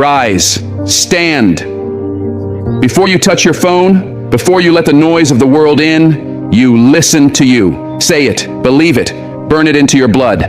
rise, stand. Before you touch your phone, before you let the noise of the world in, you listen to you. Say it, believe it, burn it into your blood.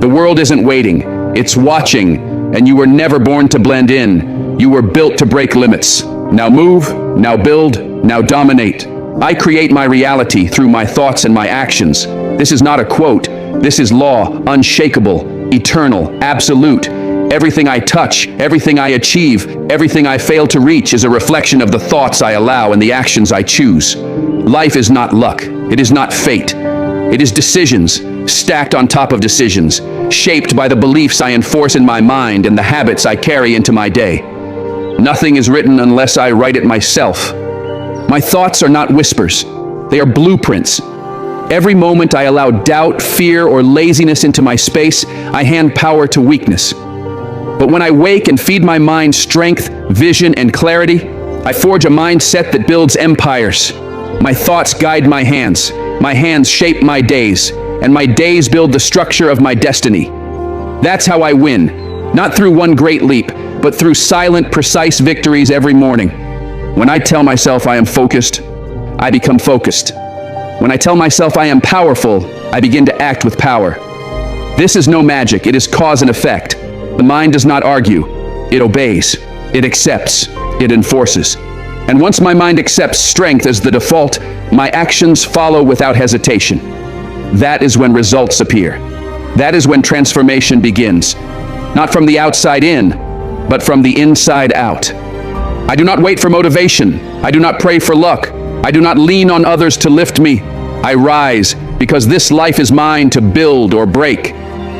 The world isn't waiting, it's watching, and you were never born to blend in. You were built to break limits. Now move, now build, now dominate. I create my reality through my thoughts and my actions. This is not a quote. This is law, unshakable, eternal, absolute. Everything I touch, everything I achieve, everything I fail to reach is a reflection of the thoughts I allow and the actions I choose. Life is not luck. It is not fate. It is decisions, stacked on top of decisions, shaped by the beliefs I enforce in my mind and the habits I carry into my day. Nothing is written unless I write it myself. My thoughts are not whispers. They are blueprints. Every moment I allow doubt, fear, or laziness into my space, I hand power to weakness. But when I wake and feed my mind strength, vision, and clarity, I forge a mindset that builds empires. My thoughts guide my hands shape my days, and my days build the structure of my destiny. That's how I win, not through one great leap, but through silent, precise victories every morning. When I tell myself I am focused, I become focused. When I tell myself I am powerful, I begin to act with power. This is no magic, it is cause and effect. The mind does not argue, it obeys, it accepts, it enforces. And once my mind accepts strength as the default, my actions follow without hesitation. That is when results appear. That is when transformation begins. Not from the outside in, but from the inside out. I do not wait for motivation. I do not pray for luck. I do not lean on others to lift me. I rise because this life is mine to build or break.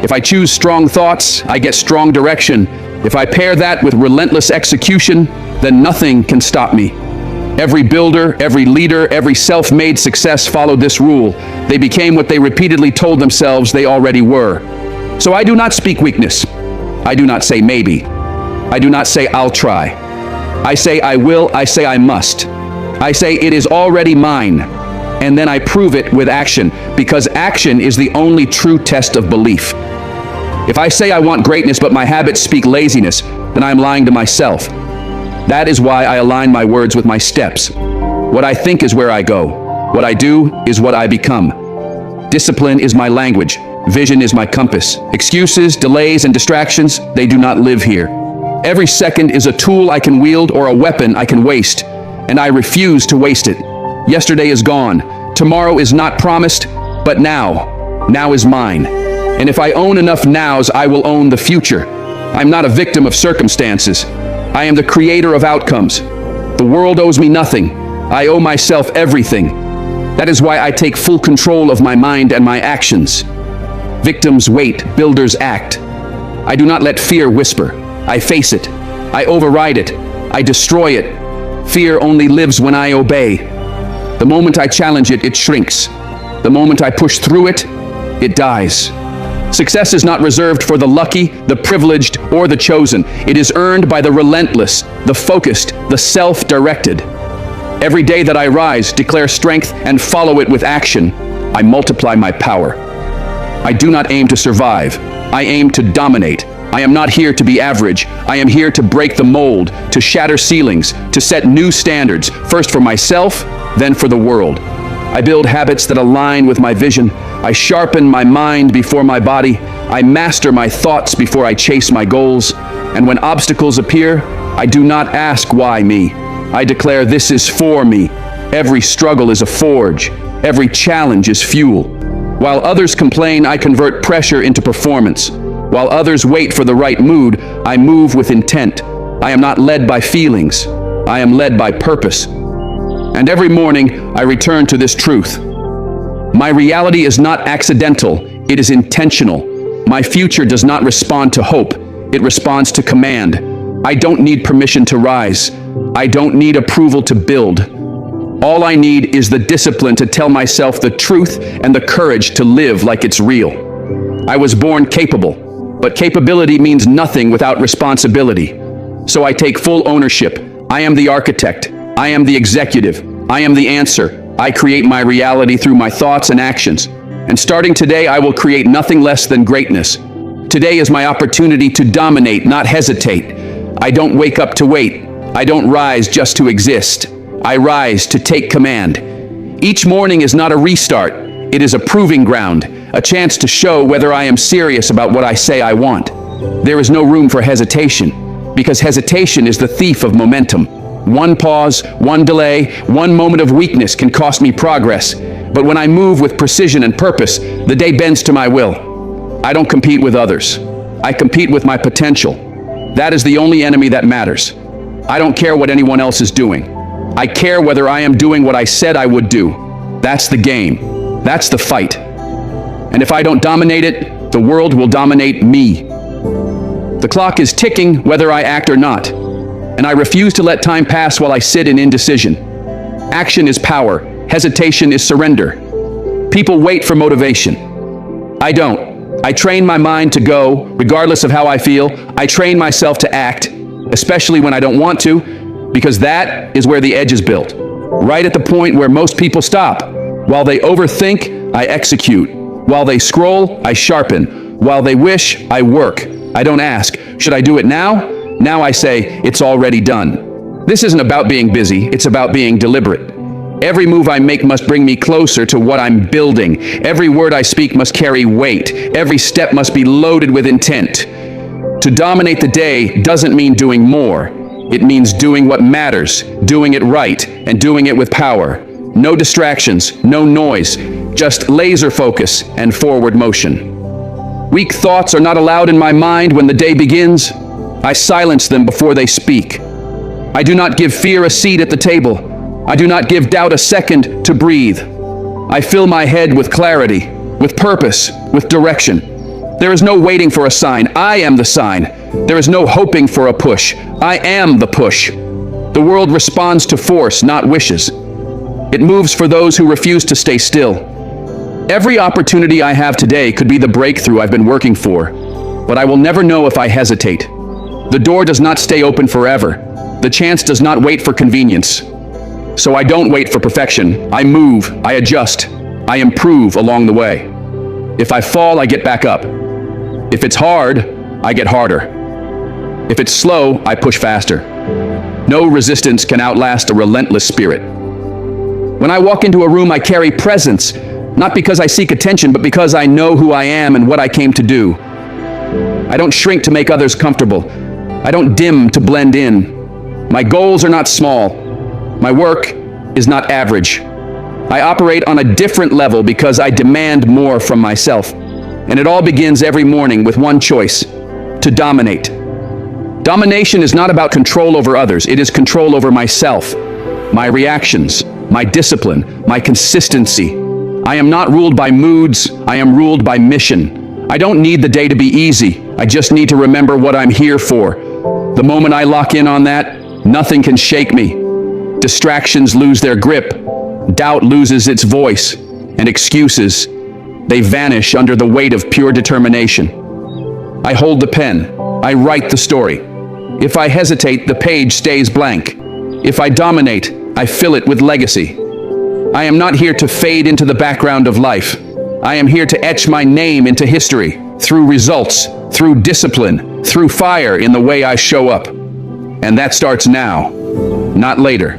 If I choose strong thoughts, I get strong direction. If I pair that with relentless execution, then nothing can stop me. Every builder, every leader, every self-made success followed this rule. They became what they repeatedly told themselves they already were. So I do not speak weakness. I do not say maybe. I do not say I'll try. I say I will, I say I must. I say it is already mine. And then I prove it with action, because action is the only true test of belief. If I say I want greatness but my habits speak laziness, then I am lying to myself. That is why I align my words with my steps. What I think is where I go. What I do is what I become. Discipline is my language. Vision is my compass. Excuses, delays, and distractions, they do not live here. Every second is a tool I can wield or a weapon I can waste, and I refuse to waste it. Yesterday is gone. Tomorrow is not promised, but now is mine. And if I own enough nows, I will own the future. I'm not a victim of circumstances. I am the creator of outcomes. The world owes me nothing. I owe myself everything. That is why I take full control of my mind and my actions. Victims wait, builders act. I do not let fear whisper. I face it. I override it. I destroy it. Fear only lives when I obey. The moment I challenge it, it shrinks. The moment I push through it, it dies. Success is not reserved for the lucky, the privileged, or the chosen. It is earned by the relentless, the focused, the self-directed. Every day that I rise, declare strength, and follow it with action, I multiply my power. I do not aim to survive. I aim to dominate. I am not here to be average. I am here to break the mold, to shatter ceilings, to set new standards, first for myself, then for the world. I build habits that align with my vision. I sharpen my mind before my body. I master my thoughts before I chase my goals. And when obstacles appear, I do not ask why me. I declare this is for me. Every struggle is a forge. Every challenge is fuel. While others complain, I convert pressure into performance. While others wait for the right mood, I move with intent. I am not led by feelings. I am led by purpose. And every morning, I return to this truth. My reality is not accidental, it is intentional. My future does not respond to hope, it responds to command. I don't need permission to rise. I don't need approval to build. All I need is the discipline to tell myself the truth and the courage to live like it's real. I was born capable, but capability means nothing without responsibility. So I take full ownership. I am the architect. I am the executive. I am the answer. I create my reality through my thoughts and actions. And starting today, I will create nothing less than greatness. Today is my opportunity to dominate, not hesitate. I don't wake up to wait. I don't rise just to exist. I rise to take command. Each morning is not a restart. It is a proving ground, a chance to show whether I am serious about what I say I want. There is no room for hesitation, because hesitation is the thief of momentum. One pause, one delay, one moment of weakness can cost me progress. But when I move with precision and purpose, the day bends to my will. I don't compete with others. I compete with my potential. That is the only enemy that matters. I don't care what anyone else is doing. I care whether I am doing what I said I would do. That's the game. That's the fight. And if I don't dominate it, the world will dominate me. The clock is ticking whether I act or not, and I refuse to let time pass while I sit in indecision. Action is power. Hesitation is surrender. People wait for motivation. I don't. I train my mind to go, regardless of how I feel. I train myself to act, especially when I don't want to, because that is where the edge is built. Right at the point where most people stop. While they overthink, I execute. While they scroll, I sharpen. While they wish, I work. I don't ask, should I do it now? Now I say, it's already done. This isn't about being busy, it's about being deliberate. Every move I make must bring me closer to what I'm building. Every word I speak must carry weight. Every step must be loaded with intent. To dominate the day doesn't mean doing more. It means doing what matters, doing it right, and doing it with power. No distractions, no noise, just laser focus and forward motion. Weak thoughts are not allowed in my mind when the day begins. I silence them before they speak. I do not give fear a seat at the table. I do not give doubt a second to breathe. I fill my head with clarity, with purpose, with direction. There is no waiting for a sign. I am the sign. There is no hoping for a push. I am the push. The world responds to force, not wishes. It moves for those who refuse to stay still. Every opportunity I have today could be the breakthrough I've been working for, but I will never know if I hesitate. The door does not stay open forever. The chance does not wait for convenience. So I don't wait for perfection. I move, I adjust, I improve along the way. If I fall, I get back up. If it's hard, I get harder. If it's slow, I push faster. No resistance can outlast a relentless spirit. When I walk into a room, I carry presence, not because I seek attention, but because I know who I am and what I came to do. I don't shrink to make others comfortable. I don't dim to blend in. My goals are not small. My work is not average. I operate on a different level because I demand more from myself. And it all begins every morning with one choice: to dominate. Domination is not about control over others. It is control over myself, my reactions, my discipline, my consistency. I am not ruled by moods. I am ruled by mission. I don't need the day to be easy. I just need to remember what I'm here for. The moment I lock in on that, nothing can shake me. Distractions lose their grip, doubt loses its voice, and excuses, they vanish under the weight of pure determination. I hold the pen, I write the story. If I hesitate, the page stays blank. If I dominate, I fill it with legacy. I am not here to fade into the background of life. I am here to etch my name into history, through results, through discipline, through fire in the way I show up. And that starts now, not later.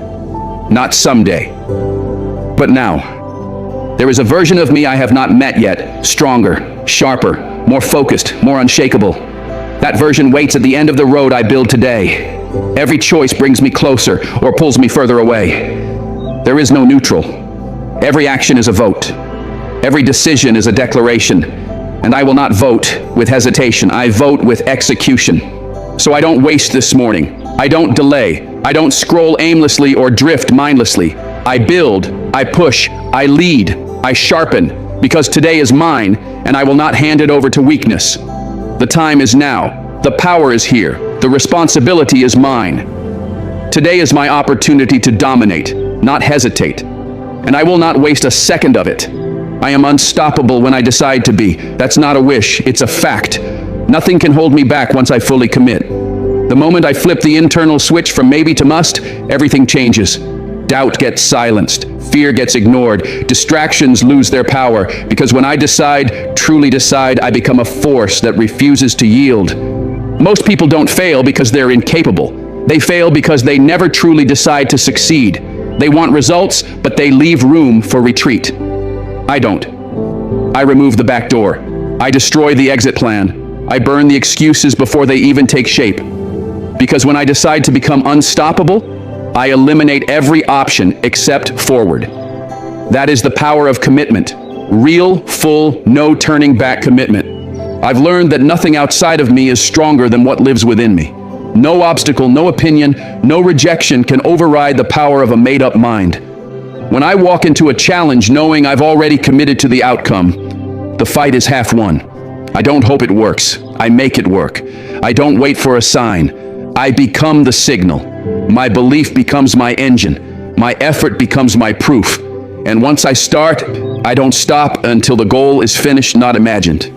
Not someday, but now. There is a version of me I have not met yet, stronger, sharper, more focused, more unshakable. That version waits at the end of the road I build today. Every choice brings me closer or pulls me further away. There is no neutral. Every action is a vote. Every decision is a declaration. And I will not vote with hesitation. I vote with execution. So I don't waste this morning. I don't delay. I don't scroll aimlessly or drift mindlessly. I build, I push, I lead, I sharpen, because today is mine, and I will not hand it over to weakness. The time is now. The power is here. The responsibility is mine. Today is my opportunity to dominate, not hesitate. And I will not waste a second of it. I am unstoppable when I decide to be. That's not a wish, it's a fact. Nothing can hold me back once I fully commit. The moment I flip the internal switch from maybe to must, everything changes. Doubt gets silenced, fear gets ignored, distractions lose their power, because when I decide, truly decide, I become a force that refuses to yield. Most people don't fail because they're incapable. They fail because they never truly decide to succeed. They want results, but they leave room for retreat. I don't. I remove the back door. I destroy the exit plan. I burn the excuses before they even take shape. Because when I decide to become unstoppable, I eliminate every option except forward. That is the power of commitment. Real, full, no turning back commitment. I've learned that nothing outside of me is stronger than what lives within me. No obstacle, no opinion, no rejection can override the power of a made-up mind. When I walk into a challenge knowing I've already committed to the outcome, the fight is half won. I don't hope it works. I make it work. I don't wait for a sign. I become the signal. My belief becomes my engine. My effort becomes my proof. And once I start, I don't stop until the goal is finished, not imagined.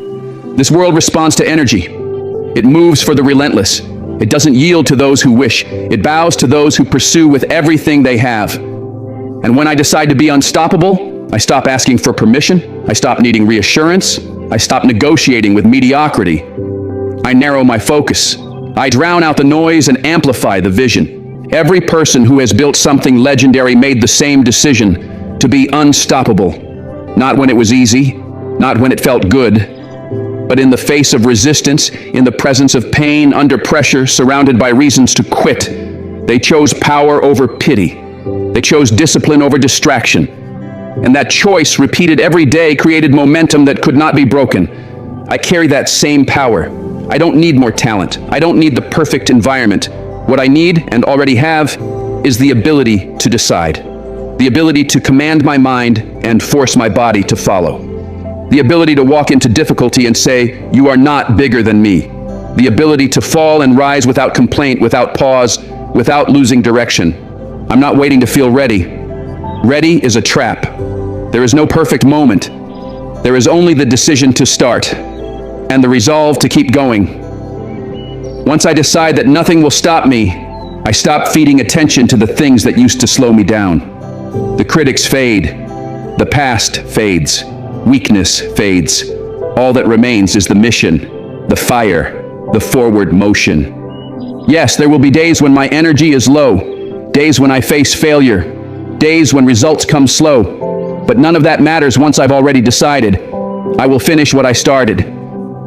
This world responds to energy. It moves for the relentless. It doesn't yield to those who wish. It bows to those who pursue with everything they have. And when I decide to be unstoppable, I stop asking for permission. I stop needing reassurance. I stop negotiating with mediocrity. I narrow my focus. I drown out the noise and amplify the vision. Every person who has built something legendary made the same decision: to be unstoppable. Not when it was easy, not when it felt good, but in the face of resistance, in the presence of pain, under pressure, surrounded by reasons to quit. They chose power over pity. They chose discipline over distraction. And that choice, repeated every day, created momentum that could not be broken. I carry that same power. I don't need more talent. I don't need the perfect environment. What I need, and already have, is the ability to decide. The ability to command my mind and force my body to follow. The ability to walk into difficulty and say, "You are not bigger than me." The ability to fall and rise without complaint, without pause, without losing direction. I'm not waiting to feel ready. Ready is a trap. There is no perfect moment. There is only the decision to start and the resolve to keep going. Once I decide that nothing will stop me, I stop feeding attention to the things that used to slow me down. The critics fade. The past fades. Weakness fades. All that remains is the mission, the fire, the forward motion. Yes, there will be days when my energy is low, days when I face failure, days when results come slow. But none of that matters once I've already decided. I will finish what I started.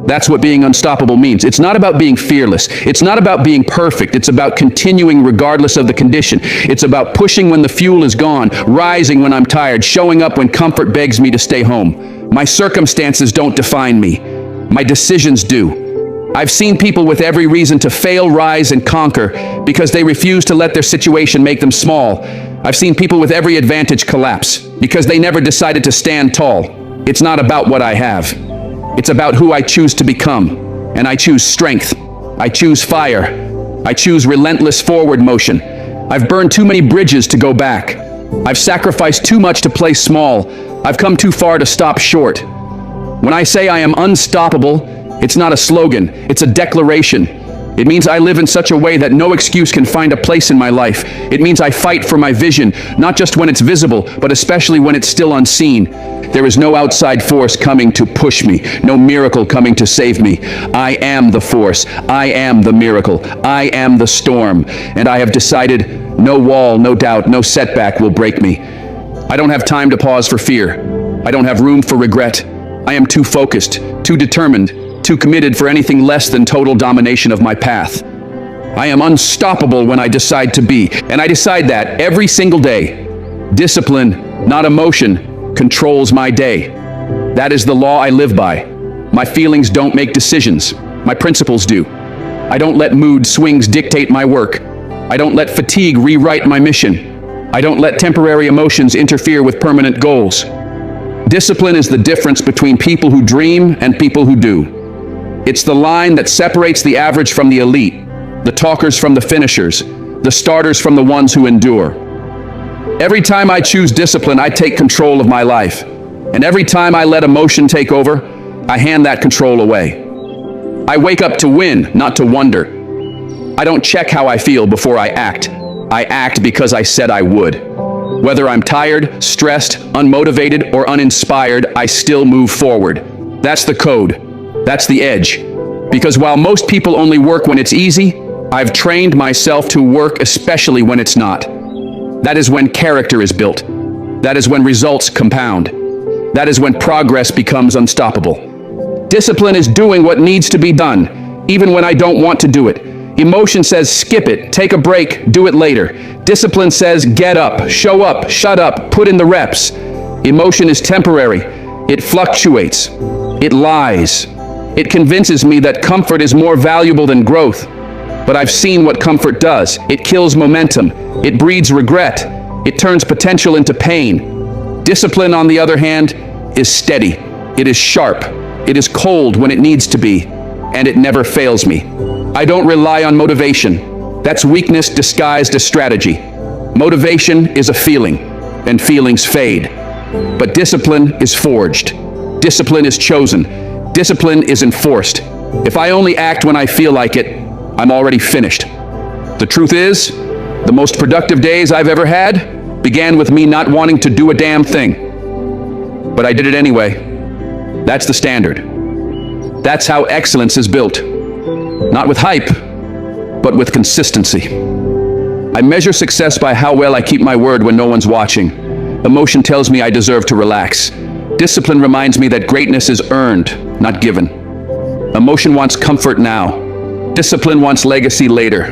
That's what being unstoppable means. It's not about being fearless. It's not about being perfect. It's about continuing regardless of the condition. It's about pushing when the fuel is gone, rising when I'm tired, showing up when comfort begs me to stay home. My circumstances don't define me. My decisions do. I've seen people with every reason to fail, rise, and conquer because they refuse to let their situation make them small. I've seen people with every advantage collapse because they never decided to stand tall. It's not about what I have. It's about who I choose to become. And I choose strength. I choose fire. I choose relentless forward motion. I've burned too many bridges to go back. I've sacrificed too much to play small. I've come too far to stop short. When I say I am unstoppable, it's not a slogan, it's a declaration. It means I live in such a way that no excuse can find a place in my life. It means I fight for my vision, not just when it's visible, but especially when it's still unseen. There is no outside force coming to push me, no miracle coming to save me. I am the force, I am the miracle, I am the storm, and I have decided no wall, no doubt, no setback will break me. I don't have time to pause for fear. I don't have room for regret. I am too focused, too determined, too committed for anything less than total domination of my path. I am unstoppable when I decide to be, and I decide that every single day. Discipline, not emotion, controls my day. That is the law I live by. My feelings don't make decisions. My principles do. I don't let mood swings dictate my work. I don't let fatigue rewrite my mission. I don't let temporary emotions interfere with permanent goals. Discipline is the difference between people who dream and people who do. It's the line that separates the average from the elite, the talkers from the finishers, the starters from the ones who endure. Every time I choose discipline, I take control of my life. And every time I let emotion take over, I hand that control away. I wake up to win, not to wonder. I don't check how I feel before I act. I act because I said I would. Whether I'm tired, stressed, unmotivated, or uninspired, I still move forward. That's the code. That's the edge. Because while most people only work when it's easy, I've trained myself to work especially when it's not. That is when character is built. That is when results compound. That is when progress becomes unstoppable. Discipline is doing what needs to be done, even when I don't want to do it. Emotion says skip it, take a break, do it later. Discipline says get up, show up, shut up, put in the reps. Emotion is temporary. It fluctuates. It lies. It convinces me that comfort is more valuable than growth. But I've seen what comfort does. It kills momentum. It breeds regret. It turns potential into pain. Discipline, on the other hand, is steady. It is sharp. It is cold when it needs to be. And it never fails me. I don't rely on motivation. That's weakness disguised as strategy. Motivation is a feeling, and feelings fade. But discipline is forged. Discipline is chosen. Discipline is enforced. If I only act when I feel like it, I'm already finished. The truth is, the most productive days I've ever had began with me not wanting to do a damn thing. But I did it anyway. That's the standard. That's how excellence is built. Not with hype, but with consistency. I measure success by how well I keep my word when no one's watching. Emotion tells me I deserve to relax. Discipline reminds me that greatness is earned, not given. Emotion wants comfort now. Discipline wants legacy later.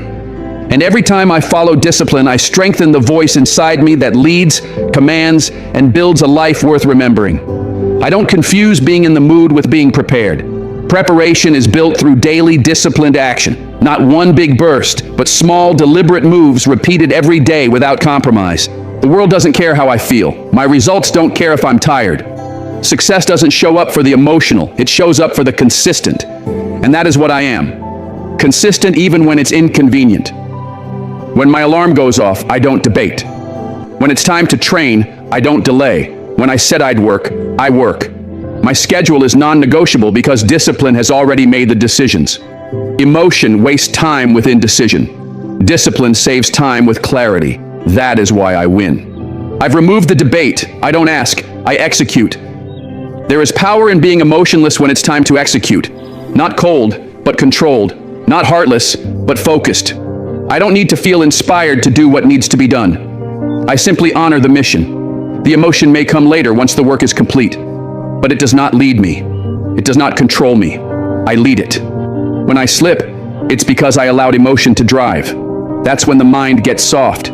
And every time I follow discipline, I strengthen the voice inside me that leads, commands, and builds a life worth remembering. I don't confuse being in the mood with being prepared. Preparation is built through daily disciplined action. Not one big burst, but small, deliberate moves repeated every day without compromise. The world doesn't care how I feel. My results don't care if I'm tired. Success doesn't show up for the emotional. It shows up for the consistent. And that is what I am. Consistent even when it's inconvenient. When my alarm goes off, I don't debate. When it's time to train, I don't delay. When I said I'd work, I work. My schedule is non-negotiable because discipline has already made the decisions. Emotion wastes time with indecision. Discipline saves time with clarity. That is why I win. I've removed the debate. I don't ask, I execute. There is power in being emotionless when it's time to execute. Not cold, but controlled. Not heartless, but focused. I don't need to feel inspired to do what needs to be done. I simply honor the mission. The emotion may come later once the work is complete. But it does not lead me. It does not control me. I lead it. When I slip, it's because I allowed emotion to drive. That's when the mind gets soft.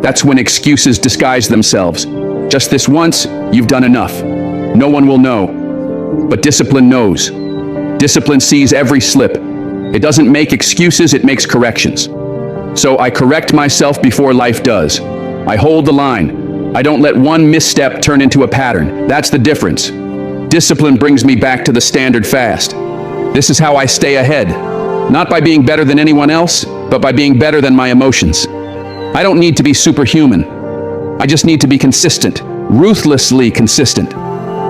That's when excuses disguise themselves. Just this once, you've done enough. No one will know. But discipline knows. Discipline sees every slip. It doesn't make excuses, it makes corrections. So I correct myself before life does. I hold the line. I don't let one misstep turn into a pattern. That's the difference. Discipline brings me back to the standard fast. This is how I stay ahead. Not by being better than anyone else, but by being better than my emotions. I don't need to be superhuman. I just need to be consistent, ruthlessly consistent.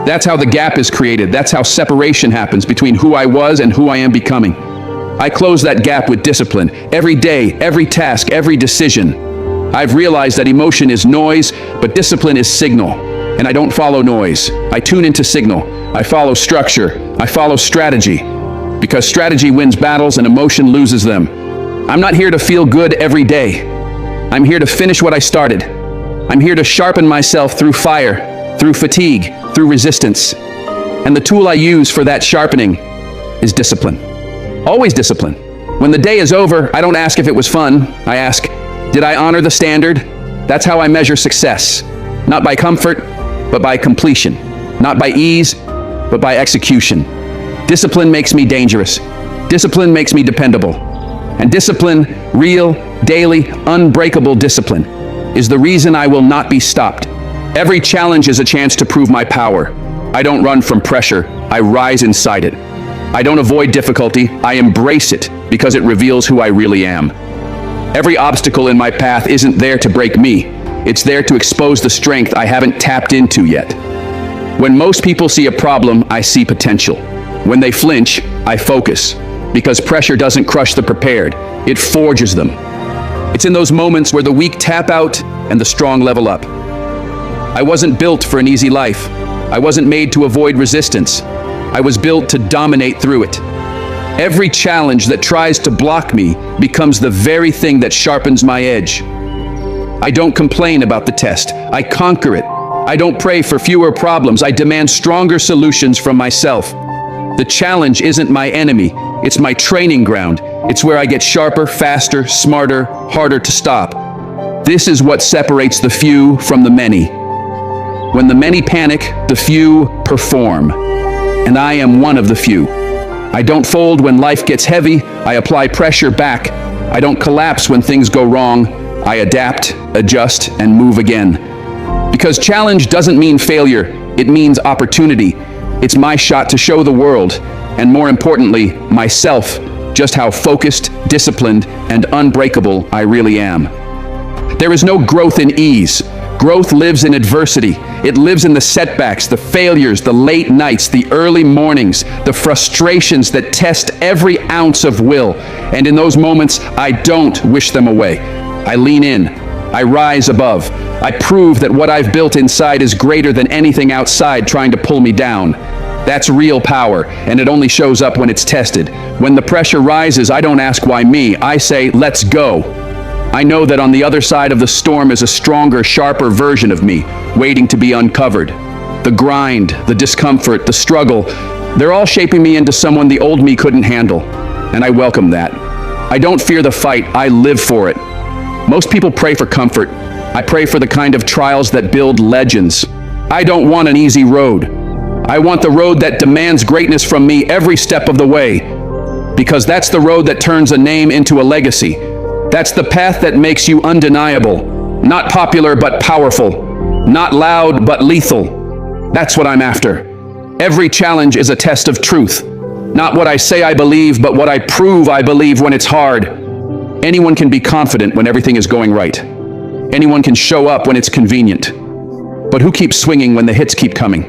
That's how the gap is created. That's how separation happens between who I was and who I am becoming. I close that gap with discipline. Every day, every task, every decision. I've realized that emotion is noise, but discipline is signal. And I don't follow noise. I tune into signal. I follow structure. I follow strategy. Because strategy wins battles and emotion loses them. I'm not here to feel good every day. I'm here to finish what I started. I'm here to sharpen myself through fire, through fatigue, through resistance. And the tool I use for that sharpening is discipline. Always discipline. When the day is over, I don't ask if it was fun. I ask, did I honor the standard? That's how I measure success. Not by comfort, but by completion. Not by ease, but by execution. Discipline makes me dangerous. Discipline makes me dependable. And discipline, real, daily, unbreakable discipline, is the reason I will not be stopped. Every challenge is a chance to prove my power. I don't run from pressure, I rise inside it. I don't avoid difficulty, I embrace it because it reveals who I really am. Every obstacle in my path isn't there to break me. It's there to expose the strength I haven't tapped into yet. When most people see a problem, I see potential. When they flinch, I focus. Because pressure doesn't crush the prepared, it forges them. It's in those moments where the weak tap out and the strong level up. I wasn't built for an easy life. I wasn't made to avoid resistance. I was built to dominate through it. Every challenge that tries to block me becomes the very thing that sharpens my edge. I don't complain about the test. I conquer it. I don't pray for fewer problems. I demand stronger solutions from myself. The challenge isn't my enemy. It's my training ground. It's where I get sharper, faster, smarter, harder to stop. This is what separates the few from the many. When the many panic, the few perform. And I am one of the few. I don't fold when life gets heavy. I apply pressure back. I don't collapse when things go wrong. I adapt, adjust, and move again. Because challenge doesn't mean failure. It means opportunity. It's my shot to show the world, and more importantly, myself, just how focused, disciplined, and unbreakable I really am. There is no growth in ease. Growth lives in adversity. It lives in the setbacks, the failures, the late nights, the early mornings, the frustrations that test every ounce of will. And in those moments, I don't wish them away. I lean in. I rise above. I prove that what I've built inside is greater than anything outside trying to pull me down. That's real power, and it only shows up when it's tested. When the pressure rises, I don't ask why me. I say, let's go. I know that on the other side of the storm is a stronger, sharper version of me, waiting to be uncovered. The grind, the discomfort, the struggle, they're all shaping me into someone the old me couldn't handle, and I welcome that. I don't fear the fight, I live for it. Most people pray for comfort. I pray for the kind of trials that build legends. I don't want an easy road. I want the road that demands greatness from me every step of the way, because that's the road that turns a name into a legacy. That's the path that makes you undeniable, not popular but powerful, not loud but lethal. That's what I'm after. Every challenge is a test of truth. Not what I say I believe, but what I prove I believe when it's hard. Anyone can be confident when everything is going right. Anyone can show up when it's convenient. But who keeps swinging when the hits keep coming?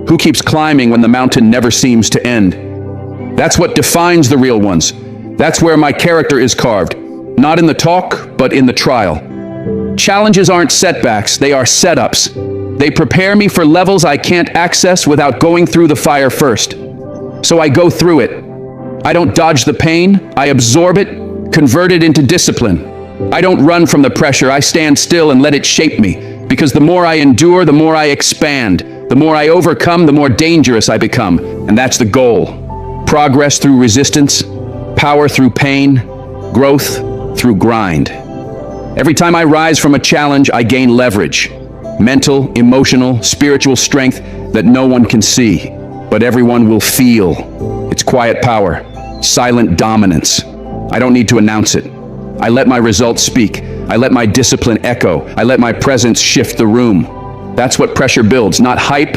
Who keeps climbing when the mountain never seems to end? That's what defines the real ones. That's where my character is carved. Not in the talk, but in the trial. Challenges aren't setbacks, they are setups. They prepare me for levels I can't access without going through the fire first. So I go through it. I don't dodge the pain, I absorb it, convert it into discipline. I don't run from the pressure, I stand still and let it shape me. Because the more I endure, the more I expand. The more I overcome, the more dangerous I become. And that's the goal. Progress through resistance, power through pain, growth through grind. Every time I rise from a challenge, I gain leverage. Mental, emotional, spiritual strength that no one can see, but everyone will feel. It's quiet power, silent dominance. I don't need to announce it. I let my results speak. I let my discipline echo. I let my presence shift the room. That's what pressure builds, not hype,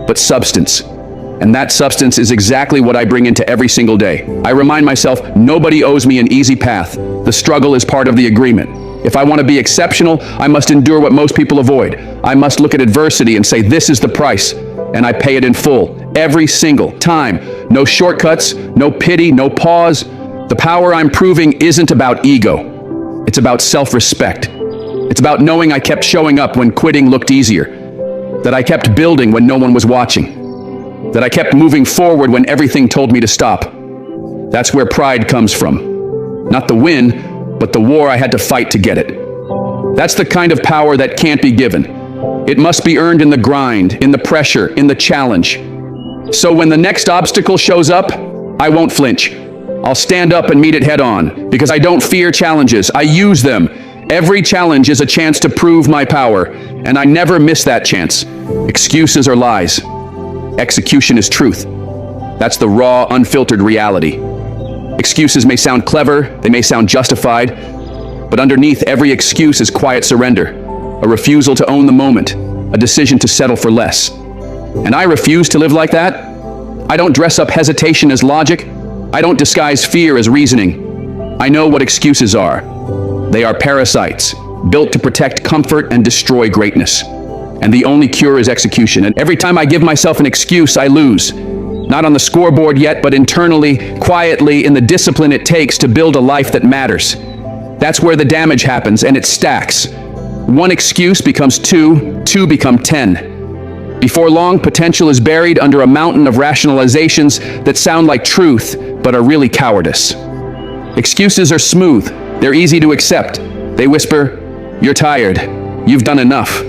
but substance. And that substance is exactly what I bring into every single day. I remind myself, nobody owes me an easy path. The struggle is part of the agreement. If I want to be exceptional, I must endure what most people avoid. I must look at adversity and say, this is the price, and I pay it in full, every single time. No shortcuts, no pity, no pause. The power I'm proving isn't about ego. It's about self-respect. It's about knowing I kept showing up when quitting looked easier, that I kept building when no one was watching, that I kept moving forward when everything told me to stop. That's where pride comes from. Not the win, but the war I had to fight to get it. That's the kind of power that can't be given. It must be earned in the grind, in the pressure, in the challenge. So when the next obstacle shows up, I won't flinch. I'll stand up and meet it head on, because I don't fear challenges. I use them. Every challenge is a chance to prove my power, and I never miss that chance. Excuses are lies. Execution is truth. That's the raw, unfiltered reality. Excuses may sound clever, they may sound justified, but underneath every excuse is quiet surrender, a refusal to own the moment, a decision to settle for less. And I refuse to live like that. I don't dress up hesitation as logic. I don't disguise fear as reasoning. I know what excuses are. They are parasites, built to protect comfort and destroy greatness. And the only cure is execution. And every time I give myself an excuse, I lose. Not on the scoreboard yet, but internally, quietly, in the discipline it takes to build a life that matters. That's where the damage happens, and it stacks. One excuse becomes two, two become 10. Before long, potential is buried under a mountain of rationalizations that sound like truth, but are really cowardice. Excuses are smooth. They're easy to accept. They whisper, "You're tired. You've done enough.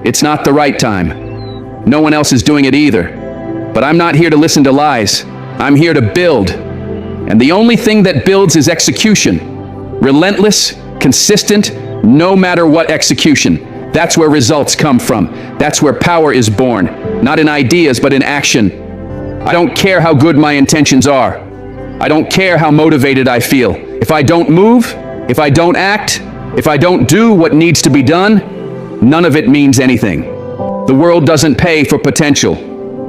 It's not the right time. No one else is doing it either." But I'm not here to listen to lies. I'm here to build. And the only thing that builds is execution. Relentless, consistent, no matter what execution. That's where results come from. That's where power is born. Not in ideas, but in action. I don't care how good my intentions are. I don't care how motivated I feel. If I don't move, if I don't act, if I don't do what needs to be done, none of it means anything. The world doesn't pay for potential.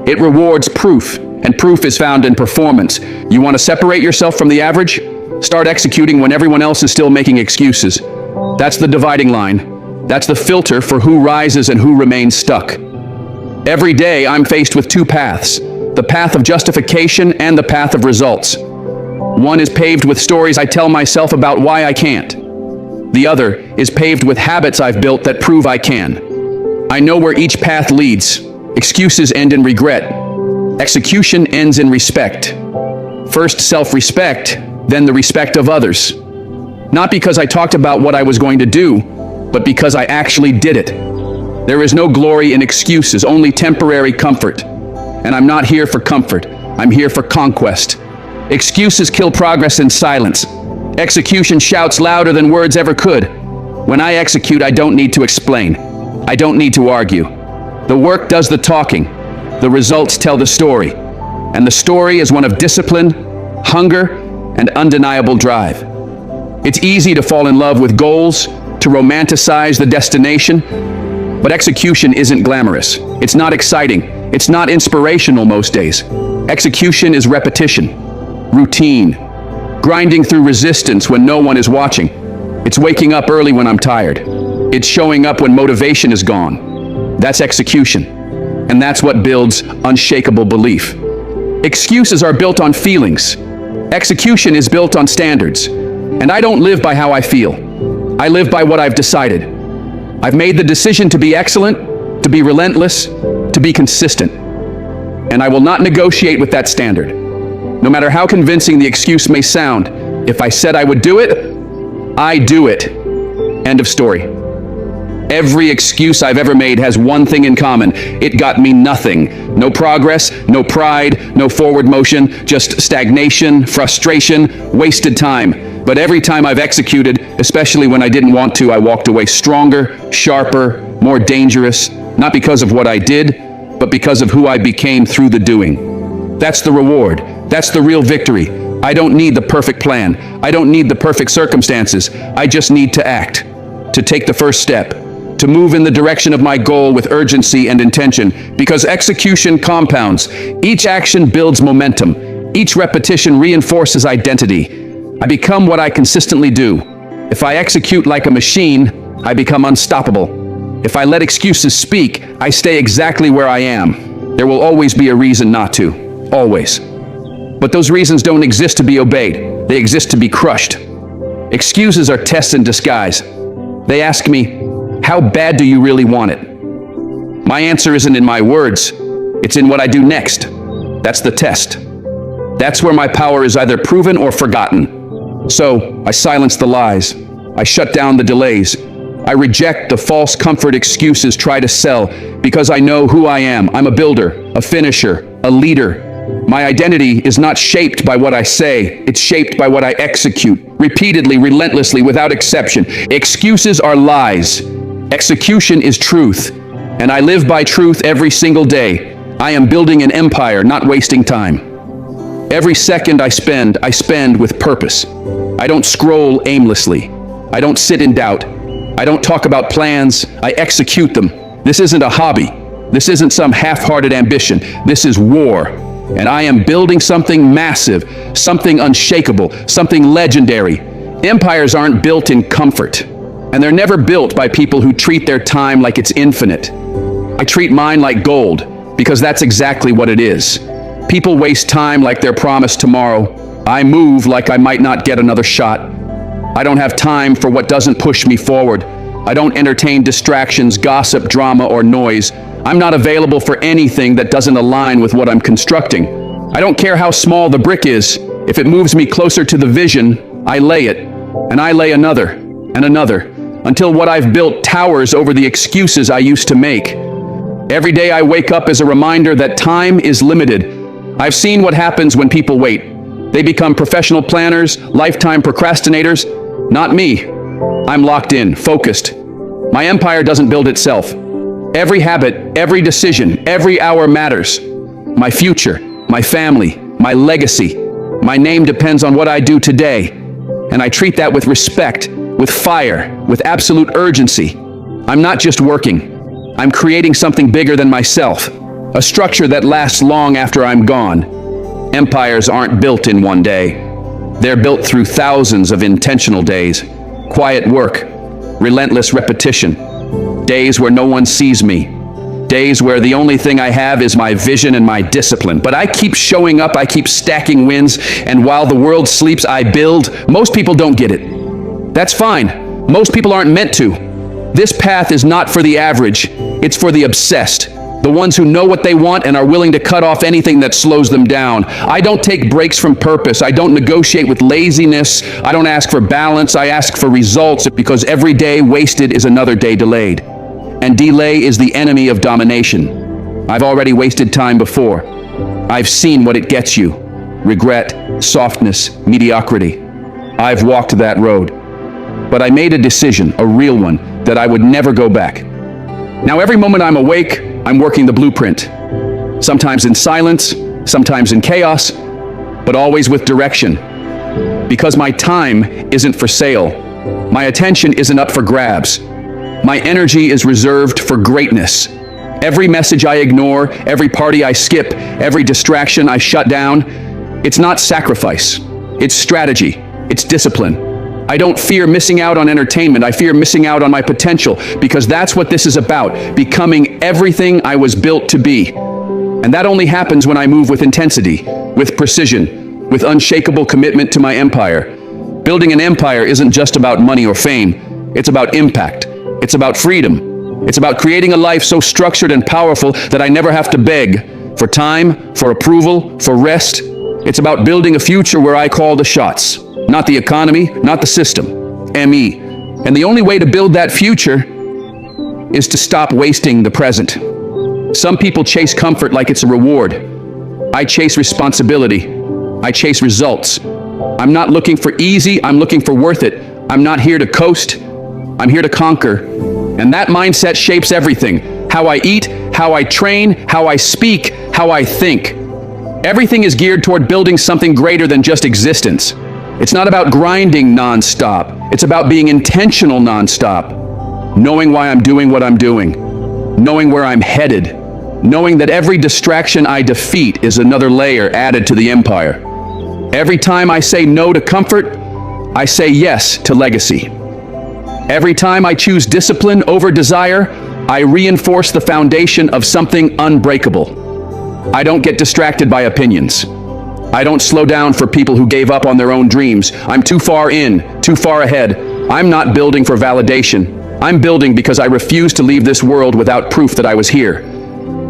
It rewards proof, and proof is found in performance. You want to separate yourself from the average? Start executing when everyone else is still making excuses. That's the dividing line. That's the filter for who rises and who remains stuck. Every day I'm faced with two paths, the path of justification and the path of results. One is paved with stories I tell myself about why I can't. The other is paved with habits I've built that prove I can. I know where each path leads. Excuses end in regret. Execution ends in respect. First self-respect, then the respect of others. Not because I talked about what I was going to do, but because I actually did it. There is no glory in excuses, only temporary comfort. And I'm not here for comfort. I'm here for conquest. Excuses kill progress in silence. Execution shouts louder than words ever could. When I execute, I don't need to explain. I don't need to argue. The work does the talking. The results tell the story. And the story is one of discipline, hunger, and undeniable drive. It's easy to fall in love with goals, to romanticize the destination, but execution isn't glamorous. It's not exciting. It's not inspirational most days. Execution is repetition, routine, grinding through resistance when no one is watching. It's waking up early when I'm tired. It's showing up when motivation is gone. That's execution. And that's what builds unshakable belief. Excuses are built on feelings. Execution is built on standards. And I don't live by how I feel. I live by what I've decided. I've made the decision to be excellent, to be relentless, to be consistent. And I will not negotiate with that standard. No matter how convincing the excuse may sound, if I said I would do it, I do it. End of story. Every excuse I've ever made has one thing in common. It got me nothing. No progress, no pride, no forward motion, just stagnation, frustration, wasted time. But every time I've executed, especially when I didn't want to, I walked away stronger, sharper, more dangerous, not because of what I did, but because of who I became through the doing. That's the reward. That's the real victory. I don't need the perfect plan. I don't need the perfect circumstances. I just need to act, to take the first step, to move in the direction of my goal with urgency and intention, because execution compounds. Each action builds momentum. Each repetition reinforces identity. I become what I consistently do. If I execute like a machine, I become unstoppable. If I let excuses speak, I stay exactly where I am. There will always be a reason not to. Always. But those reasons don't exist to be obeyed. They exist to be crushed. Excuses are tests in disguise. They ask me, how bad do you really want it? My answer isn't in my words. It's in what I do next. That's the test. That's where my power is either proven or forgotten. So I silence the lies. I shut down the delays. I reject the false comfort excuses try to sell because I know who I am. I'm a builder, a finisher, a leader. My identity is not shaped by what I say. It's shaped by what I execute, repeatedly, relentlessly, without exception. Excuses are lies. Execution is truth. And I live by truth every single day. I am building an empire, not wasting time. Every second I spend with purpose. I don't scroll aimlessly. I don't sit in doubt. I don't talk about plans. I execute them. This isn't a hobby. This isn't some half-hearted ambition. This is war. And I am building something massive, something unshakable, something legendary. Empires aren't built in comfort. And they're never built by people who treat their time like it's infinite. I treat mine like gold, because that's exactly what it is. People waste time like they're promised tomorrow. I move like I might not get another shot. I don't have time for what doesn't push me forward. I don't entertain distractions, gossip, drama, or noise. I'm not available for anything that doesn't align with what I'm constructing. I don't care how small the brick is. If it moves me closer to the vision, I lay it, and I lay another, and another, until what I've built towers over the excuses I used to make. Every day I wake up as a reminder that time is limited. I've seen what happens when people wait. They become professional planners, lifetime procrastinators. Not me. I'm locked in, focused. My empire doesn't build itself. Every habit, every decision, every hour matters. My future, my family, my legacy, my name depends on what I do today. And I treat that with respect, with fire, with absolute urgency. I'm not just working. I'm creating something bigger than myself. A structure that lasts long after I'm gone. Empires aren't built in one day. They're built through thousands of intentional days. Quiet work, relentless repetition. Days where no one sees me. Days where the only thing I have is my vision and my discipline. But I keep showing up, I keep stacking wins, and while the world sleeps, I build. Most people don't get it. That's fine. Most people aren't meant to. This path is not for the average. It's for the obsessed. The ones who know what they want and are willing to cut off anything that slows them down. I don't take breaks from purpose. I don't negotiate with laziness. I don't ask for balance. I ask for results, because every day wasted is another day delayed. And delay is the enemy of domination. I've already wasted time before. I've seen what it gets you. Regret, softness, mediocrity. I've walked that road. But I made a decision, a real one, that I would never go back. Now every moment I'm awake, I'm working the blueprint. Sometimes in silence, sometimes in chaos, but always with direction. Because my time isn't for sale. My attention isn't up for grabs. My energy is reserved for greatness. Every message I ignore, every party I skip, every distraction I shut down, it's not sacrifice. It's strategy. It's discipline. I don't fear missing out on entertainment. I fear missing out on my potential, because that's what this is about, becoming everything I was built to be. And that only happens when I move with intensity, with precision, with unshakable commitment to my empire. Building an empire isn't just about money or fame. It's about impact. It's about freedom. It's about creating a life so structured and powerful that I never have to beg for time, for approval, for rest. It's about building a future where I call the shots. Not the economy, not the system. ME. And the only way to build that future is to stop wasting the present. Some people chase comfort like it's a reward. I chase responsibility. I chase results. I'm not looking for easy, I'm looking for worth it. I'm not here to coast, I'm here to conquer. And that mindset shapes everything. How I eat, how I train, how I speak, how I think. Everything is geared toward building something greater than just existence. It's not about grinding nonstop. It's about being intentional nonstop. Knowing why I'm doing what I'm doing. Knowing where I'm headed. Knowing that every distraction I defeat is another layer added to the empire. Every time I say no to comfort, I say yes to legacy. Every time I choose discipline over desire, I reinforce the foundation of something unbreakable. I don't get distracted by opinions. I don't slow down for people who gave up on their own dreams. I'm too far in, too far ahead. I'm not building for validation. I'm building because I refuse to leave this world without proof that I was here,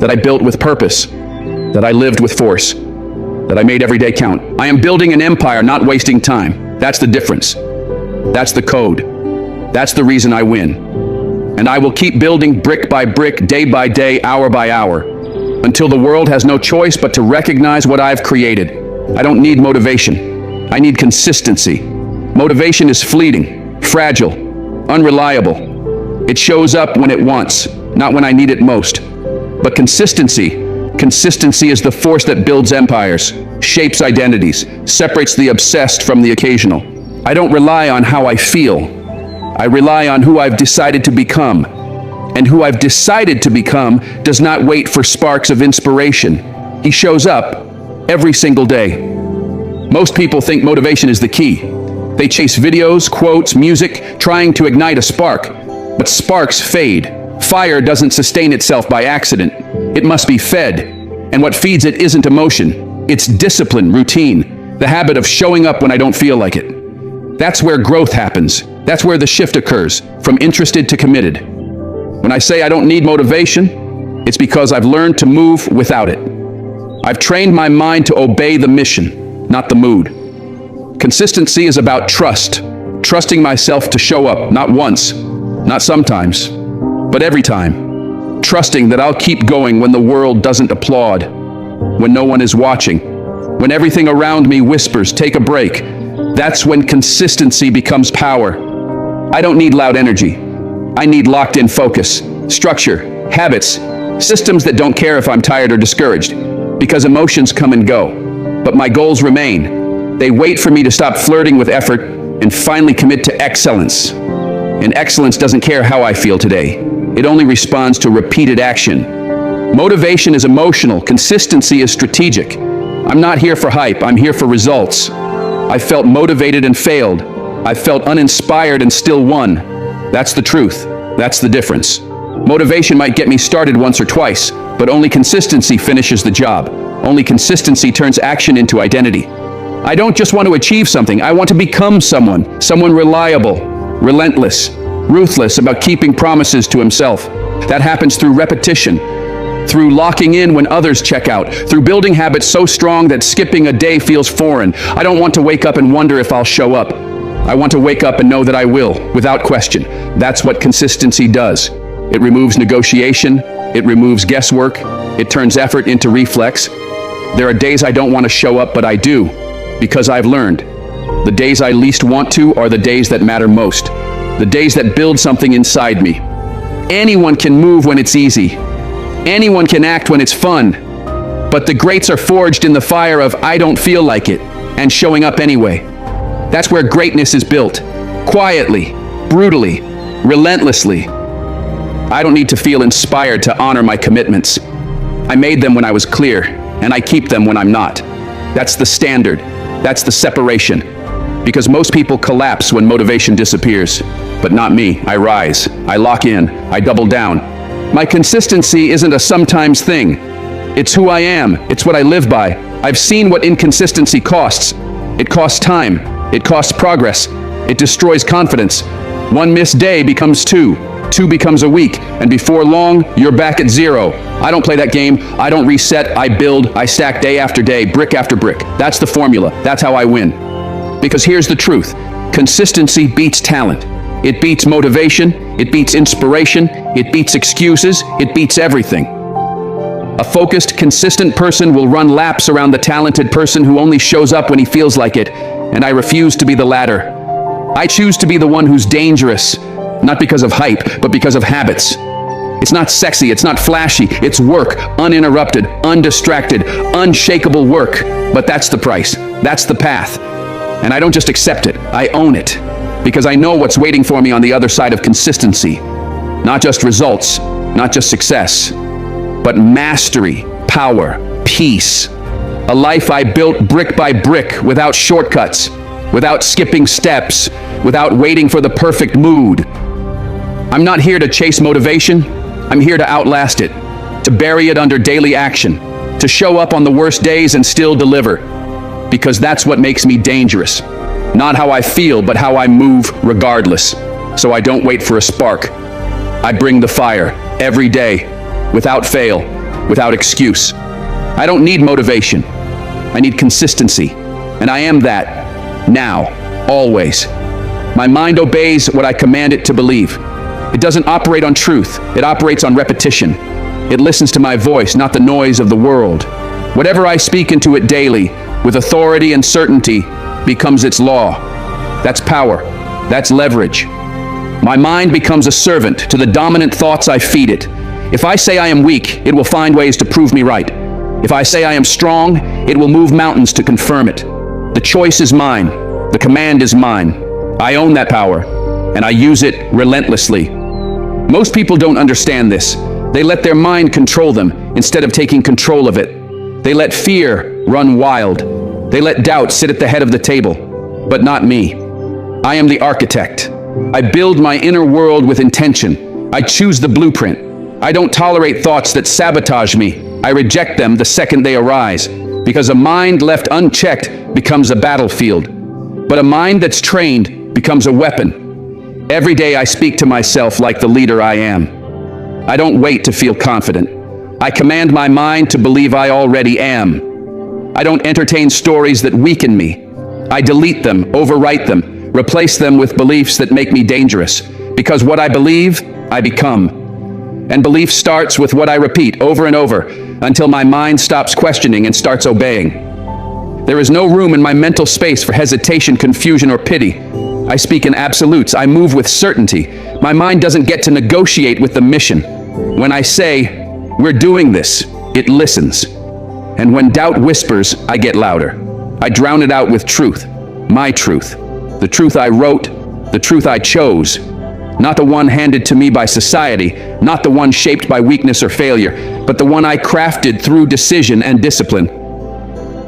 that I built with purpose, that I lived with force, that I made every day count. I am building an empire, not wasting time. That's the difference. That's the code. That's the reason I win. And I will keep building brick by brick, day by day, hour by hour, until the world has no choice but to recognize what I've created. I don't need motivation. I need consistency. Motivation is fleeting, fragile, unreliable. It shows up when it wants, not when I need it most. But consistency is the force that builds empires, shapes identities, separates the obsessed from the occasional. I don't rely on how I feel. I rely on who I've decided to become. And who I've decided to become does not wait for sparks of inspiration. He shows up every single day. Most people think motivation is the key. They chase videos, quotes, music, trying to ignite a spark. But sparks fade. Fire doesn't sustain itself by accident. It must be fed. And what feeds it isn't emotion. It's discipline, routine, the habit of showing up when I don't feel like it. That's where growth happens. That's where the shift occurs, from interested to committed. When I say I don't need motivation, it's because I've learned to move without it. I've trained my mind to obey the mission, not the mood. Consistency is about trust. Trusting myself to show up, not once, not sometimes, but every time. Trusting that I'll keep going when the world doesn't applaud, when no one is watching, when everything around me whispers, take a break. That's when consistency becomes power. I don't need loud energy. I need locked-in focus, structure, habits, systems that don't care if I'm tired or discouraged, because emotions come and go. But my goals remain. They wait for me to stop flirting with effort and finally commit to excellence. And excellence doesn't care how I feel today. It only responds to repeated action. Motivation is emotional. Consistency is strategic. I'm not here for hype. I'm here for results. I felt motivated and failed. I felt uninspired and still won. That's the truth. That's the difference. Motivation might get me started once or twice, but only consistency finishes the job. Only consistency turns action into identity. I don't just want to achieve something. I want to become someone reliable, relentless, ruthless about keeping promises to himself. That happens through repetition, through locking in when others check out, through building habits so strong that skipping a day feels foreign. I don't want to wake up and wonder if I'll show up. I want to wake up and know that I will, without question. That's what consistency does. It removes negotiation, it removes guesswork, it turns effort into reflex. There are days I don't want to show up, but I do, because I've learned. The days I least want to are the days that matter most. The days that build something inside me. Anyone can move when it's easy. Anyone can act when it's fun. But the greats are forged in the fire of I don't feel like it, and showing up anyway. That's where greatness is built. Quietly, brutally, relentlessly. I don't need to feel inspired to honor my commitments. I made them when I was clear, and I keep them when I'm not. That's the standard. That's the separation. Because most people collapse when motivation disappears. But not me. I rise. I lock in. I double down. My consistency isn't a sometimes thing. It's who I am. It's what I live by. I've seen what inconsistency costs. It costs time. It costs progress. It destroys confidence. One missed day becomes two. Two becomes a week. And before long, you're back at zero. I don't play that game. I don't reset. I build. I stack day after day, brick after brick. That's the formula. That's how I win. Because here's the truth. Consistency beats talent. It beats motivation. It beats inspiration. It beats excuses. It beats everything. A focused, consistent person will run laps around the talented person who only shows up when he feels like it. And I refuse to be the latter. I choose to be the one who's dangerous, not because of hype, but because of habits. It's not sexy, it's not flashy, it's work, uninterrupted, undistracted, unshakable work. But that's the price, that's the path. And I don't just accept it, I own it. Because I know what's waiting for me on the other side of consistency. Not just results, not just success, but mastery, power, peace. A life I built brick by brick, without shortcuts, without skipping steps, without waiting for the perfect mood. I'm not here to chase motivation. I'm here to outlast it, to bury it under daily action, to show up on the worst days and still deliver. Because that's what makes me dangerous. Not how I feel, but how I move regardless. So I don't wait for a spark. I bring the fire every day, without fail, without excuse. I don't need motivation. I need consistency. And I am that, now, always. My mind obeys what I command it to believe. It doesn't operate on truth. It operates on repetition. It listens to my voice, not the noise of the world. Whatever I speak into it daily, with authority and certainty, becomes its law. That's power. That's leverage. My mind becomes a servant to the dominant thoughts I feed it. If I say I am weak, it will find ways to prove me right. If I say I am strong, it will move mountains to confirm it. The choice is mine. The command is mine. I own that power, and I use it relentlessly. Most people don't understand this. They let their mind control them instead of taking control of it. They let fear run wild. They let doubt sit at the head of the table. But not me. I am the architect. I build my inner world with intention. I choose the blueprint. I don't tolerate thoughts that sabotage me. I reject them the second they arise. Because a mind left unchecked becomes a battlefield. But a mind that's trained becomes a weapon. Every day I speak to myself like the leader I am. I don't wait to feel confident. I command my mind to believe I already am. I don't entertain stories that weaken me. I delete them, overwrite them, replace them with beliefs that make me dangerous. Because what I believe, I become. And belief starts with what I repeat over and over until my mind stops questioning and starts obeying. There is no room in my mental space for hesitation, confusion, or pity. I speak in absolutes. I move with certainty. My mind doesn't get to negotiate with the mission. When I say, "We're doing this," it listens. And when doubt whispers, I get louder. I drown it out with truth. My truth. The truth I wrote, the truth I chose. Not the one handed to me by society, not the one shaped by weakness or failure, but the one I crafted through decision and discipline.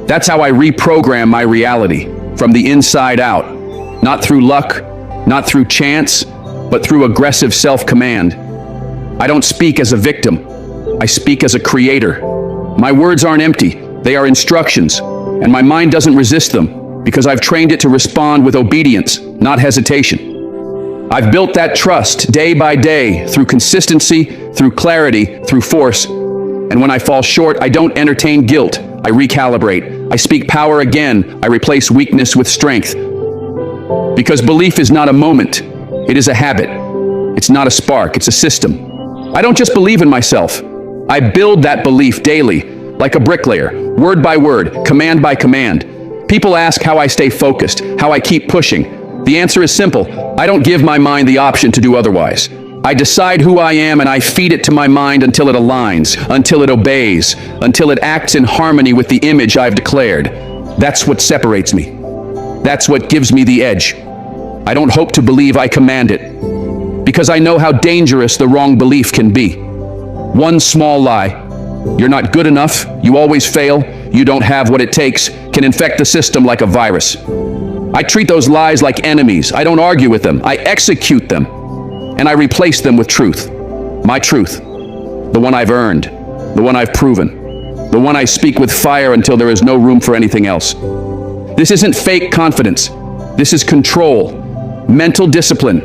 That's how I reprogram my reality, from the inside out. Not through luck, not through chance, but through aggressive self-command. I don't speak as a victim. I speak as a creator. My words aren't empty. They are instructions, and my mind doesn't resist them because I've trained it to respond with obedience, not hesitation. I've built that trust day by day through consistency, through clarity, through force. And when I fall short, I don't entertain guilt. I recalibrate. I speak power again. I replace weakness with strength. Because belief is not a moment. It is a habit. It's not a spark. It's a system. I don't just believe in myself. I build that belief daily, like a bricklayer, word by word, command by command. People ask how I stay focused, how I keep pushing. The answer is simple. I don't give my mind the option to do otherwise. I decide who I am and I feed it to my mind until it aligns, until it obeys, until it acts in harmony with the image I've declared. That's what separates me. That's what gives me the edge. I don't hope to believe I command it, because I know how dangerous the wrong belief can be. One small lie, you're not good enough, you always fail, you don't have what it takes, can infect the system like a virus. I treat those lies like enemies. I don't argue with them. I execute them. And I replace them with truth. My truth. The one I've earned. The one I've proven. The one I speak with fire until there is no room for anything else. This isn't fake confidence. This is control. Mental discipline.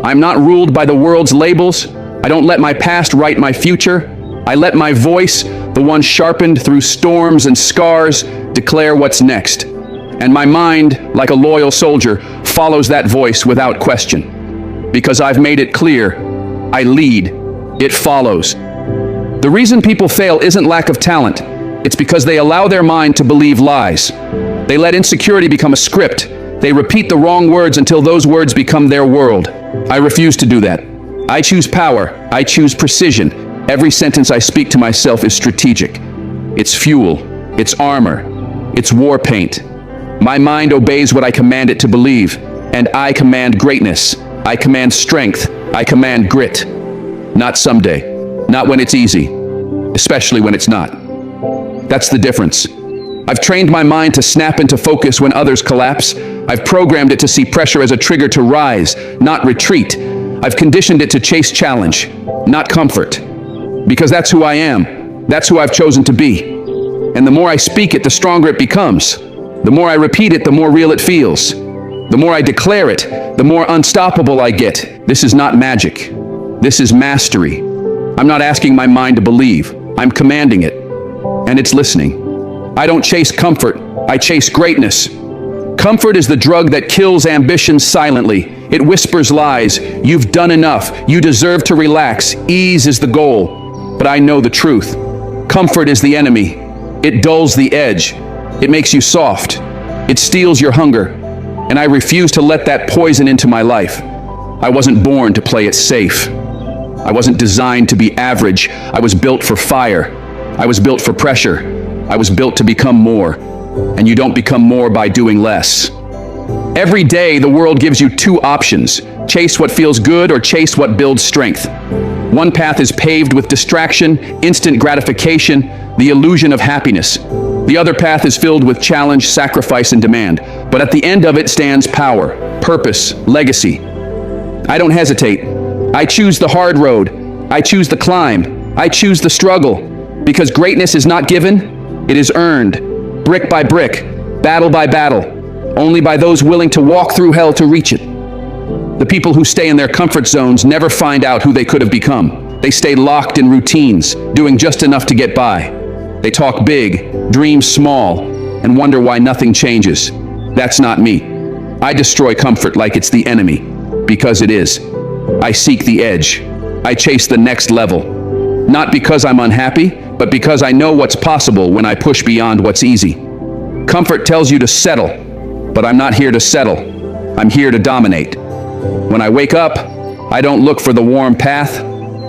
I'm not ruled by the world's labels. I don't let my past write my future. I let my voice, the one sharpened through storms and scars, declare what's next. And my mind, like a loyal soldier, follows that voice without question. Because I've made it clear, I lead, it follows. The reason people fail isn't lack of talent. It's because they allow their mind to believe lies. They let insecurity become a script. They repeat the wrong words until those words become their world. I refuse to do that. I choose power. I choose precision. Every sentence I speak to myself is strategic. It's fuel. It's armor. It's war paint. My mind obeys what I command it to believe, and I command greatness. I command strength. I command grit. Not someday. Not when it's easy. Especially when it's not. That's the difference. I've trained my mind to snap into focus when others collapse. I've programmed it to see pressure as a trigger to rise, not retreat. I've conditioned it to chase challenge, not comfort. Because that's who I am. That's who I've chosen to be. And the more I speak it, the stronger it becomes. The more I repeat it, the more real it feels. The more I declare it, the more unstoppable I get. This is not magic. This is mastery. I'm not asking my mind to believe. I'm commanding it. And it's listening. I don't chase comfort. I chase greatness. Comfort is the drug that kills ambition silently. It whispers lies. You've done enough. You deserve to relax. Ease is the goal. But I know the truth. Comfort is the enemy. It dulls the edge. It makes you soft. It steals your hunger. And I refuse to let that poison into my life. I wasn't born to play it safe. I wasn't designed to be average. I was built for fire. I was built for pressure. I was built to become more. And you don't become more by doing less. Every day, the world gives you two options. Chase what feels good or chase what builds strength. One path is paved with distraction, instant gratification, the illusion of happiness. The other path is filled with challenge, sacrifice, and demand. But at the end of it stands power, purpose, legacy. I don't hesitate. I choose the hard road. I choose the climb. I choose the struggle. Because greatness is not given, it is earned. Brick by brick, battle by battle, only by those willing to walk through hell to reach it. The people who stay in their comfort zones never find out who they could have become. They stay locked in routines, doing just enough to get by. They talk big, dream small, and wonder why nothing changes. That's not me. I destroy comfort like it's the enemy, because it is. I seek the edge. I chase the next level. Not because I'm unhappy, but because I know what's possible when I push beyond what's easy. Comfort tells you to settle, but I'm not here to settle. I'm here to dominate. When I wake up, I don't look for the warm path.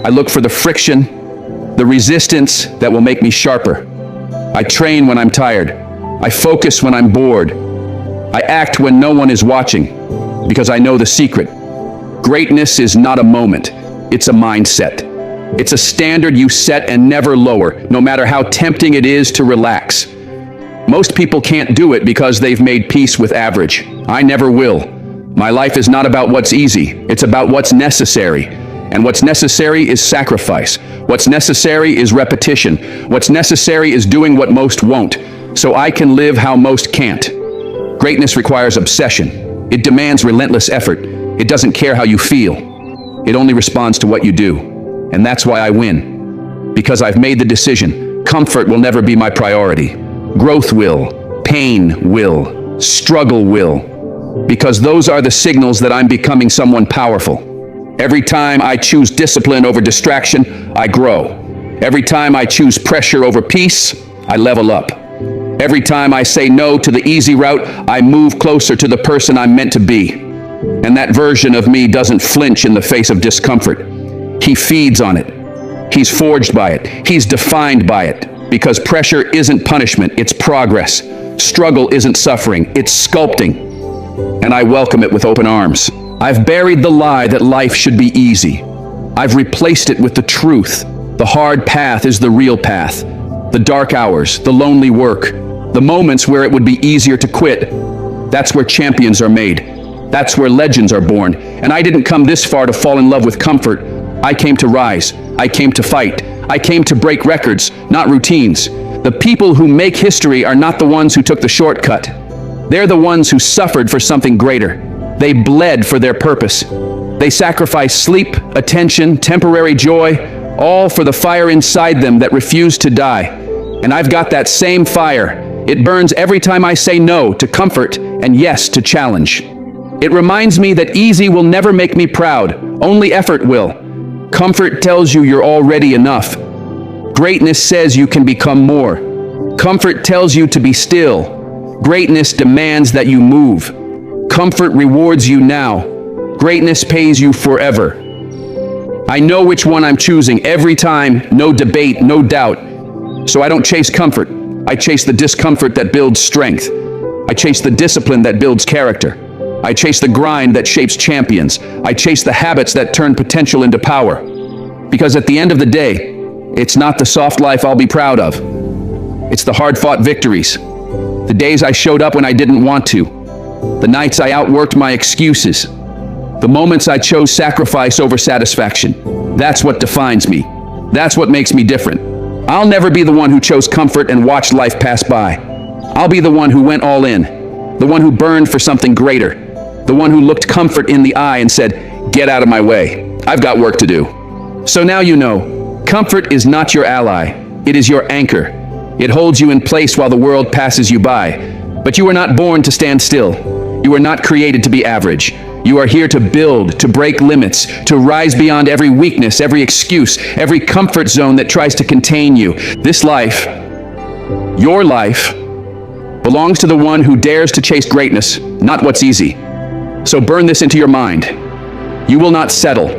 I look for the friction, the resistance that will make me sharper. I train when I'm tired. I focus when I'm bored. I act when no one is watching, because I know the secret. Greatness is not a moment, it's a mindset. It's a standard you set and never lower, no matter how tempting it is to relax. Most people can't do it because they've made peace with average. I never will. My life is not about what's easy, it's about what's necessary. And what's necessary is sacrifice. What's necessary is repetition. What's necessary is doing what most won't, so I can live how most can't. Greatness requires obsession. It demands relentless effort. It doesn't care how you feel. It only responds to what you do. And that's why I win. Because I've made the decision. Comfort will never be my priority. Growth will. Pain will. Struggle will. Because those are the signals that I'm becoming someone powerful. Every time I choose discipline over distraction, I grow. Every time I choose pressure over peace, I level up. Every time I say no to the easy route, I move closer to the person I'm meant to be. And that version of me doesn't flinch in the face of discomfort. He feeds on it. He's forged by it. He's defined by it. Because pressure isn't punishment, it's progress. Struggle isn't suffering, it's sculpting. And I welcome it with open arms. I've buried the lie that life should be easy. I've replaced it with the truth. The hard path is the real path. The dark hours, the lonely work, the moments where it would be easier to quit. That's where champions are made. That's where legends are born. And I didn't come this far to fall in love with comfort. I came to rise. I came to fight. I came to break records, not routines. The people who make history are not the ones who took the shortcut. They're the ones who suffered for something greater. They bled for their purpose. They sacrificed sleep, attention, temporary joy, all for the fire inside them that refused to die. And I've got that same fire. It burns every time I say no to comfort and yes to challenge. It reminds me that easy will never make me proud. Only effort will. Comfort tells you you're already enough. Greatness says you can become more. Comfort tells you to be still. Greatness demands that you move. Comfort rewards you now. Greatness pays you forever. I know which one I'm choosing every time, no debate, no doubt. So I don't chase comfort. I chase the discomfort that builds strength. I chase the discipline that builds character. I chase the grind that shapes champions. I chase the habits that turn potential into power. Because at the end of the day, it's not the soft life I'll be proud of. It's the hard-fought victories. The days I showed up when I didn't want to. The nights I outworked my excuses. The moments I chose sacrifice over satisfaction. That's what defines me. That's what makes me different. I'll never be the one who chose comfort and watched life pass by. I'll be the one who went all in. The one who burned for something greater. The one who looked comfort in the eye and said, "Get out of my way. I've got work to do." So now you know, comfort is not your ally. It is your anchor. It holds you in place while the world passes you by. But you were not born to stand still. You were not created to be average. You are here to build, to break limits, to rise beyond every weakness, every excuse, every comfort zone that tries to contain you. This life, your life, belongs to the one who dares to chase greatness, not what's easy. So burn this into your mind. You will not settle.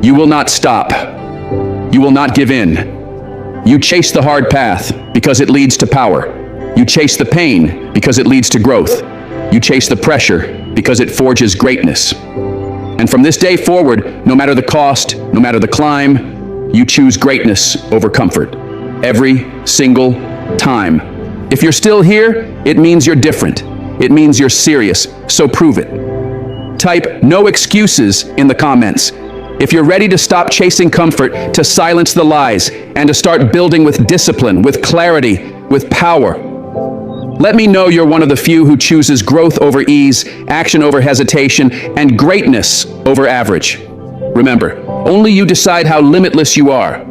You will not stop. You will not give in. You chase the hard path because it leads to power. You chase the pain because it leads to growth. You chase the pressure because it forges greatness. And from this day forward, no matter the cost, no matter the climb, you choose greatness over comfort. Every single time. If you're still here, it means you're different. It means you're serious, so prove it. Type "no excuses" in the comments. If you're ready to stop chasing comfort, to silence the lies, and to start building with discipline, with clarity, with power. Let me know you're one of the few who chooses growth over ease, action over hesitation, and greatness over average. Remember, only you decide how limitless you are.